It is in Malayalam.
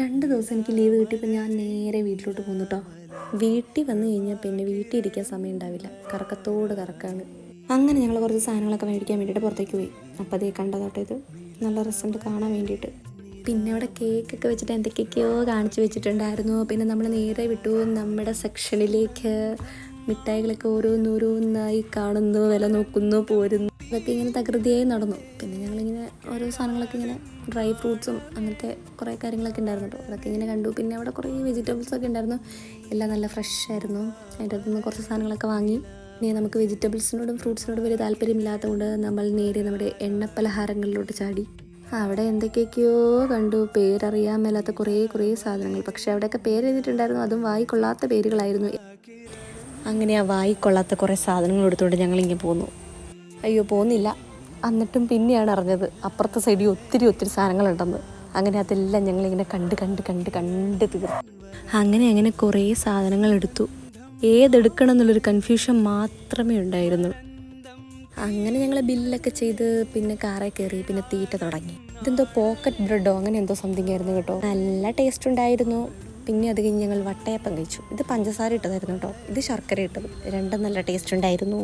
2 ദിവസം എനിക്ക് ലീവ് കിട്ടിയപ്പോൾ ഞാൻ നേരെ വീട്ടിലോട്ട് പോന്നു കേട്ടോ. വീട്ടിൽ വന്നു കഴിഞ്ഞാൽ പിന്നെ വീട്ടിൽ ഇരിക്കാൻ സമയം ഉണ്ടാവില്ല, കറക്കത്തോട് കറക്കാണ്. അങ്ങനെ ഞങ്ങൾ കുറച്ച് സാധനങ്ങളൊക്കെ മേടിക്കാൻ വേണ്ടിയിട്ട് പുറത്തേക്ക് പോയി. അപ്പോൾ അതേ കണ്ടതോട്ടെ, ഇത് നല്ല രസമുണ്ട് കാണാൻ വേണ്ടിയിട്ട്. പിന്നെ അവിടെ കേക്കൊക്കെ വെച്ചിട്ട് എന്തൊക്കെയൊക്കെയോ കാണിച്ചു വെച്ചിട്ടുണ്ടായിരുന്നു. പിന്നെ നമ്മൾ നേരെ വിട്ടു നമ്മുടെ സെക്ഷനിലേക്ക്. മിഠായികളൊക്കെ ഓരോന്നോരോന്നായി കാണുന്നു, വില നോക്കുന്നു, പോരുന്നു. അതൊക്കെ ഇങ്ങനെ തകൃതിയായി നടന്നു. പിന്നെ ഞങ്ങളിങ്ങനെ ഓരോ സാധനങ്ങളൊക്കെ ഇങ്ങനെ ഡ്രൈ ഫ്രൂട്ട്സും അങ്ങനത്തെ കുറേ കാര്യങ്ങളൊക്കെ ഉണ്ടായിരുന്നു കേട്ടോ. അതൊക്കെ ഇങ്ങനെ കണ്ടു. പിന്നെ അവിടെ കുറേ വെജിറ്റബിൾസൊക്കെ ഉണ്ടായിരുന്നു, എല്ലാം നല്ല ഫ്രഷ് ആയിരുന്നു. അതിൻ്റെ അകത്തുനിന്ന് കുറച്ച് സാധനങ്ങളൊക്കെ വാങ്ങി. ഇനി നമുക്ക് വെജിറ്റബിൾസിനോടും ഫ്രൂട്ട്സിനോടും വലിയ താല്പര്യമില്ലാത്തതുകൊണ്ട് നമ്മൾ നേരെ നമ്മുടെ എണ്ണപ്പലഹാരങ്ങളിലോട്ട് ചാടി. അവിടെ എന്തൊക്കെയൊക്കെയോ കണ്ടു, പേരറിയാൻ മേലാത്ത കുറേ സാധനങ്ങൾ. പക്ഷേ അവിടെയൊക്കെ പേര് എഴുതിയിട്ടുണ്ടായിരുന്നു, അതും വായിക്കൊള്ളാത്ത പേരുകളായിരുന്നു. അങ്ങനെ ആ വായിക്കൊള്ളാത്ത കുറേ സാധനങ്ങൾ എടുത്തുകൊണ്ട് ഞങ്ങളിങ്ങനെ പോന്നു. അയ്യോ പോന്നില്ല, എന്നിട്ടും പിന്നെയാണ് അറിഞ്ഞത് അപ്പുറത്തെ സൈഡിൽ ഒത്തിരി സാധനങ്ങളുണ്ടെന്ന്. അങ്ങനെ അതെല്ലാം ഞങ്ങളിങ്ങനെ കണ്ട് തീർന്നു. അങ്ങനെ കുറേ സാധനങ്ങൾ എടുത്തു. ഏതെടുക്കണം എന്നുള്ളൊരു കൺഫ്യൂഷൻ മാത്രമേ ഉണ്ടായിരുന്നു. അങ്ങനെ ഞങ്ങൾ ബില്ലൊക്കെ ചെയ്ത് പിന്നെ കാറിൽ കയറി. പിന്നെ തീറ്റ തുടങ്ങി. ഇതെന്തോ പോക്കറ്റ് ബ്രെഡോ അങ്ങനെ എന്തോ സംതിങ് ആയിരുന്നു കേട്ടോ. നല്ല ടേസ്റ്റ് ഉണ്ടായിരുന്നു. പിന്നെ അത് കഴിഞ്ഞ് ഞങ്ങൾ വട്ടയപ്പം കഴിച്ചു. ഇത് പഞ്ചസാര ഇട്ടതായിരുന്നു കേട്ടോ, ഇത് ശർക്കര ഇട്ടത്. രണ്ടും നല്ല ടേസ്റ്റ് ഉണ്ടായിരുന്നു.